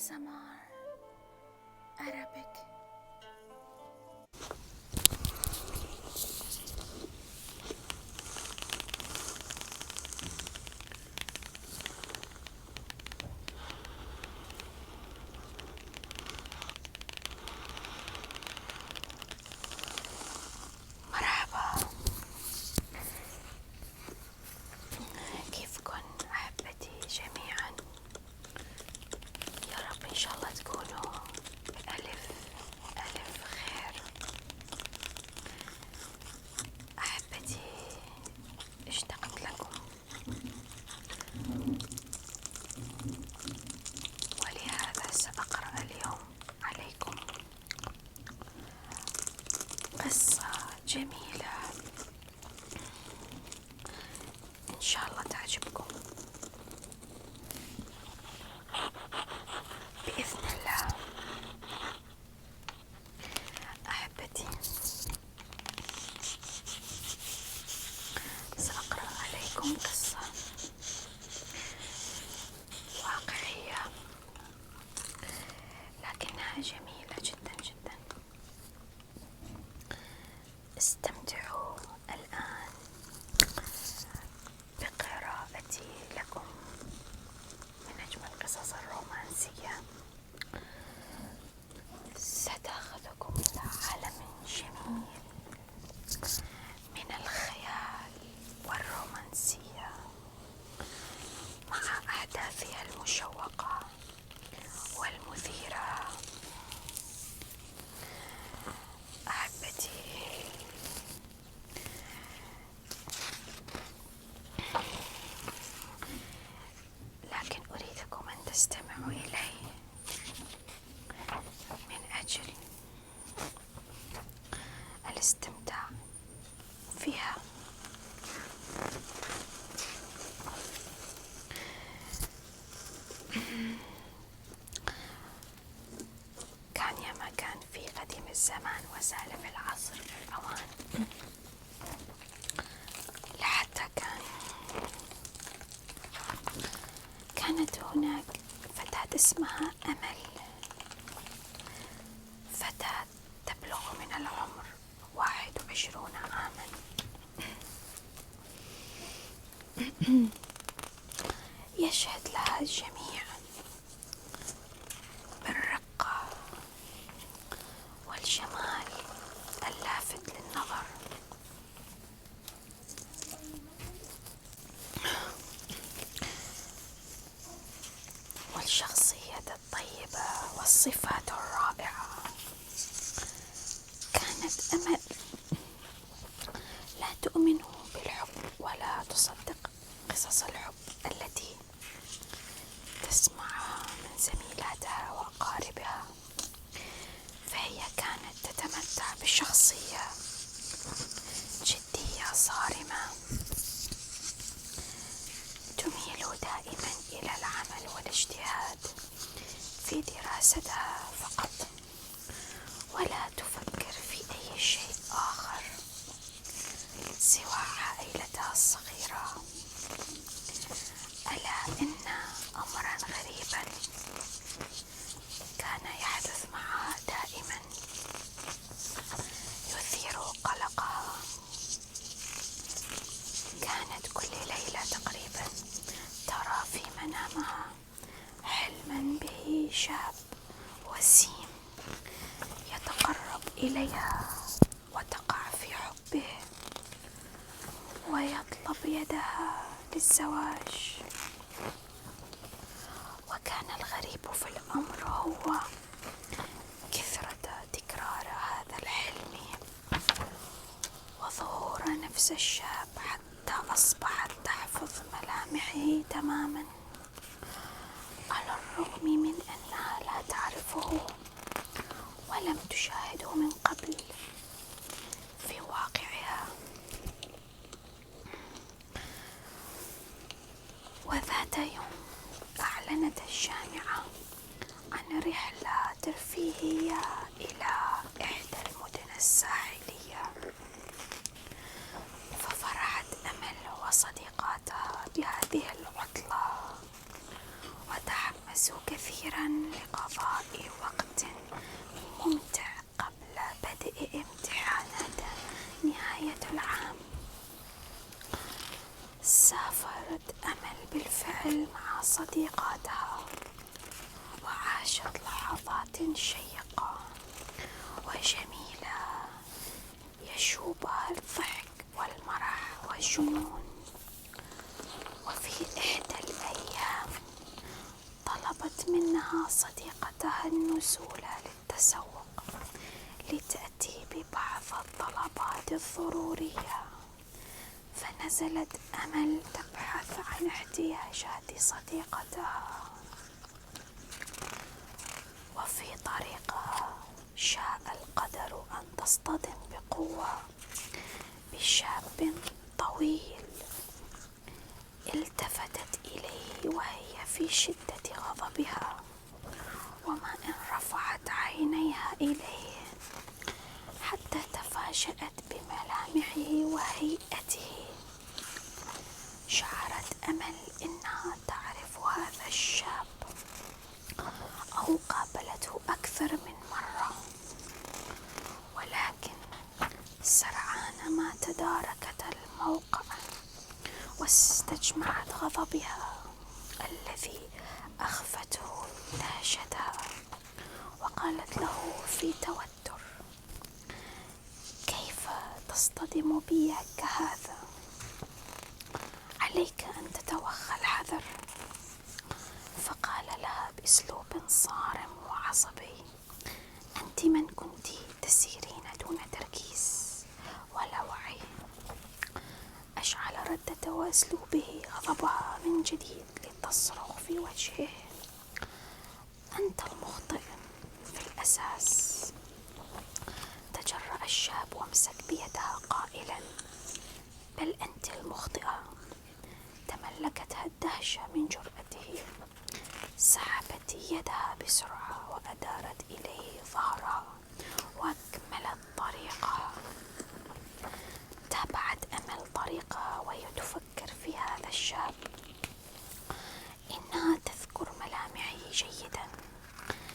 ASMR Arabic. مرحبا، كيفكن أحبتي جميعا؟ يا رب إن شاء الله تكونوا بألف ألف خير. أحبتي، اشتقت لكم، ولهذا سأقرأ اليوم عليكم قصة جميلة إن شاء الله تعجبكم بإذن الله. أحبتي، سأقرأ عليكم قصة واقعية لكنها جميلة جدا جدا. استمتعوا الآن بقراءتي لكم من أجمل القصص الرومانسية. ستأخذكم إلى عالم جميل من الخيال والرومانسية مع أحداثها المشوقة والمثيرة. أحبتي، لكن أريدكم أن تستمعوا إلي من أجل الاستمتاع فيها. كان يا ما كان في قديم الزمان وسالف العصر الأوان، لحتى كانت هناك فتاة اسمها أمل، فتاة تبلغ من العمر 21 عاما. يشهد لها الجميع بالرقة والجمال اللافت للنظر. والشخصية الطيبة والصفات الرائعة. كانت أمل لا تؤمن بالحب ولا تصدق قصص الحب التي تسمعها من زميلاتها وأقاربها، فهي كانت تتمتع بشخصية جدية صارمة، تميل دائما إلى العمل والاجتهاد في دراستها فقط، ولا تفكر في أي شيء آخر سوى عائلتها الصغيرة. ألا إن أمرا غريبا كان يحدث معها دائما يثير قلقها. كانت كل ليلة تقريبا ترى في منامها حلما به شاب وسيم يتقرب إليها وتقع في حبه ويطلب يدها للزواج. وكان الغريب في الأمر هو كثرة تكرار هذا الحلم وظهور نفس الشاب، حتى أصبحت تحفظ ملامحه تماما، على الرغم من أنها لا تعرفه ولم تشاهده من قبل في واقعها. وذات يوم أعلنت الجامعة عن رحلة ترفيهية إلى إحدى المدن الساحلية، ففرحت أمل وصديقاتها بهذه العطلة وتحمسوا كثيرا لقاء قضاء وقت ممتع قبل بدء امتحانات نهاية العام. سافرت أمل بالفعل مع صديقاتها، وعاشت لحظات شيقة وجميلة يشوبها الضحك والمرح والجنون. وفي إحدى الأيام طلبت منها صديقتها النزول للتسوق لتأتي ببعض الطلبات الضرورية، فنزلت أمل تبحث عن احتياجات صديقتها. وفي طريقها شاء القدر أن تصطدم بقوة بشاب طويل التفتت إليه وهي في شدة غضبها، وما إن رفعت عينيها إليه حتى تفاجأت بملامحه وهيئته. شعرت أمل إنها تعرف هذا الشاب أو قابلته أكثر من مرة، ولكن سرعان ما تداركت الموقع واستجمعت غضبها الذي أخفته دهشتها، وقالت له في توتر: كيف تصطدم بي كهذا؟ عليك أن تتوخى الحذر. فقال لها بأسلوب صارم وعصبي: أنت من كنت تسيرين دون تركيز ولا وعي. أشعل ردة وأسلوبه غضبها من جديد لتصرخ في وجهه: أنت المخطئ في الأساس. تجرأ الشاب وامسك بيدها قائلا: بل أنت المخطئة. تملكتها الدهشة من جرأته، سحبت يدها بسرعة وأدارت إليه ظهرها وأكملت طريقها. تابعت أمل طريقها وهي تفكر في هذا الشاب. إنها تذكر ملامحه جيدا،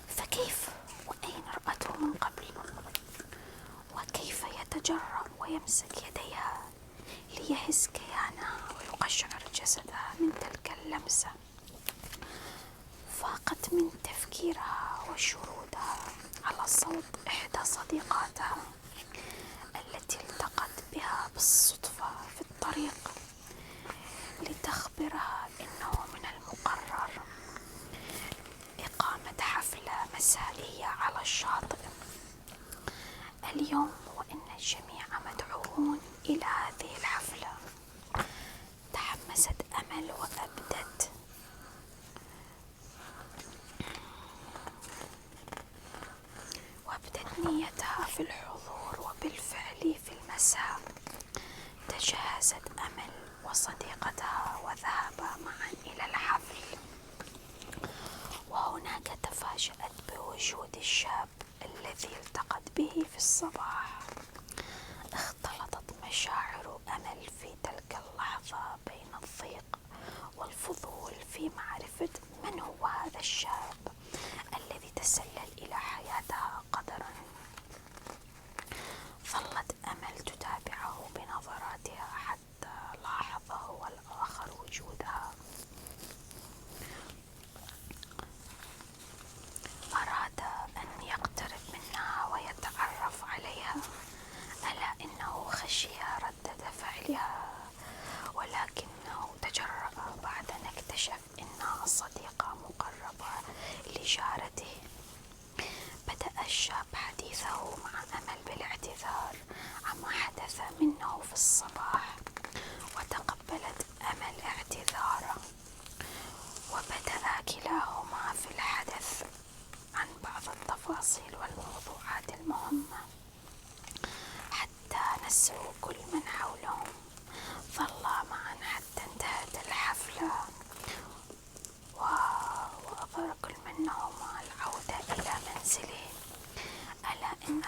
فكيف وأين رأته من قبل؟ وكيف يتجرأ ويمسك يديها ليهز كيانها ويقشعر جسدها من تلك اللمسة؟ فاقت من تفكيرها وشرودها على صوت إحدى صديقاتها التي التقت بها بالصدفة في الطريق لتخبرها إنه من المقرر إقامة حفلة مسائية على الشاطئ اليوم، وإن الجميع مدعوون إلى هذه الحفلة. تحمست أمل وابدت نيتها في الحضور، وبالفعل في المساء تجهزت أمل وصديقتها وذهبا معا إلى الحفل. وهناك تفاجأت بوجود الشاب الذي التقت به في الصباح. اختلطت مشاعر أمل في تلك اللحظة بين الضيق والفضول في معرفة من هو هذا الشاب الذي تسلل إلى حياتها قدرا. ظلت أمل تتابعه بنظراتها حتى لاحظ هو الآخر وجودها. أراد أن يقترب منها ويتعرف عليها، ألا إنه خشي ردة فعلها، ولكنه تجرأ بعد أن اكتشف إنها صديقة مقربة لجارته. بدأ الشاب حديثه مع أمل بالاعتذار عما حدث منه في الصباح، وتقبلت أمل اعتذاره، وبدأ كلاهما في الحدث عن بعض التفاصيل والموضوعات المهمة حتى نسوا كل من حولهم. ظلا معا حتى انتهت الحفلة، وأضر كل منهما العودة إلى منزله، إلى أن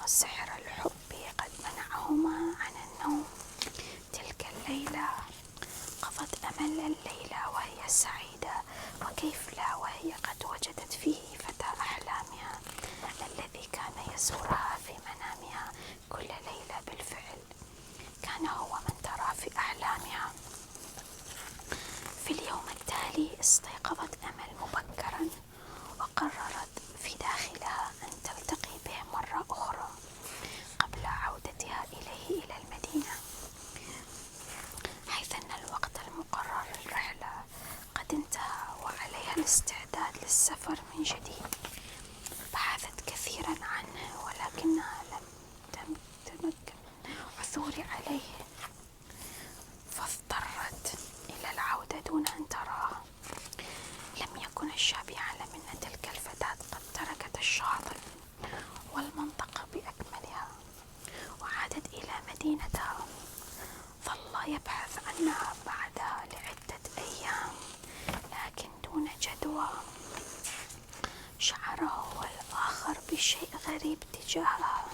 سحر الحب قد منعهما عن النوم. تلك الليلة قضت أمل الليلة وهي سعيدة، وكيف لا وهي قد وجدت مدينته. ظل يبحث عنها بعدها لعدة أيام لكن دون جدوى. شعر هو الآخر بشيء غريب تجاهها.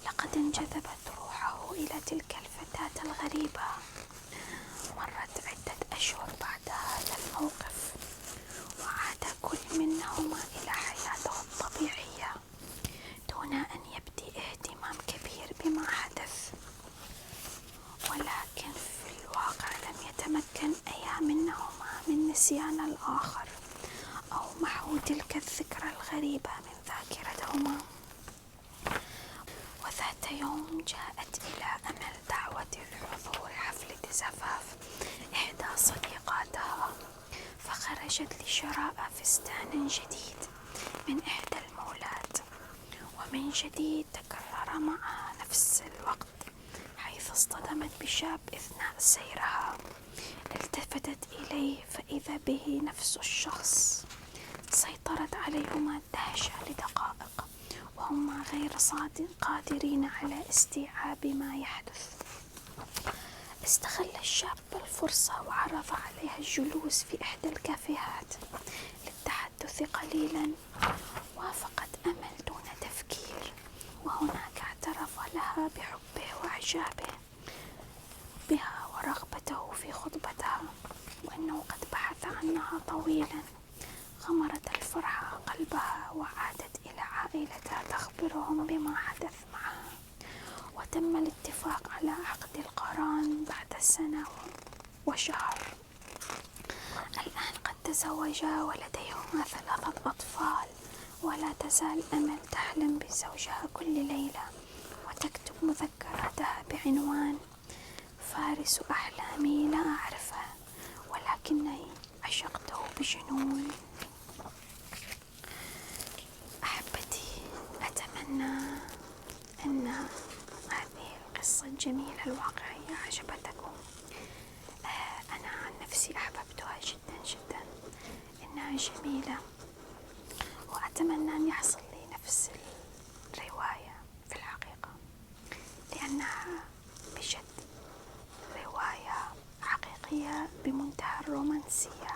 لقد انجذبت روحه إلى تلك الفتاة الغريبة. مرت عدة أشهر بعد هذا الموقف وعاد كل منهما إلى حياته الطبيعية دون أن يبدي اهتمام كبير بما حدث. ولكن في الواقع لم يتمكن أي منهما من نسيان الآخر أو محو تلك الذكرى الغريبة من ذاكرتهما. وذات يوم جاءت إلى أمل دعوة لحضور حفلة زفاف إحدى صديقاتها، فخرجت لشراء فستان جديد من إحدى المولات. ومن جديد تكرر معها نفس الوقت حيث اصطدمت بشاب أثناء سيرها. التفتت إليه فإذا به نفس الشخص. سيطرت عليهما الدهشة لدقائق وهما غير قادرين على استيعاب ما يحدث. استغل الشاب الفرصة وعرض عليها الجلوس في إحدى الكافيهات للتحدث قليلا. وافقت أمل دون تفكير، وهناك اعترف لها بحبه وإعجابه بها ورغبته في خطبتها، وأنه قد بحث عنها طويلا. غمرت الفرحة قلبها وعادت إلى عائلتها تخبرهم بما حدث معها. وتم الاتفاق على عقد القران بعد سنة وشهر. الآن قد تزوجا ولديهما 3 أطفال، ولا تزال أمل تحلم بزوجها كل ليلة وتكتب مذكراتها بعنوان: فارس أحلامي لا أعرفه ولكني عشقته بجنون. أحبتي، أتمنى أن هذه القصة الجميلة الواقعية عجبتكم. أنا عن نفسي أحببتها جدا جدا، إنها جميلة، وأتمنى أن يحصل لي نفس الرواية في الحقيقة، لأنها بجد رواية حقيقية بمنتهى الرومانسية.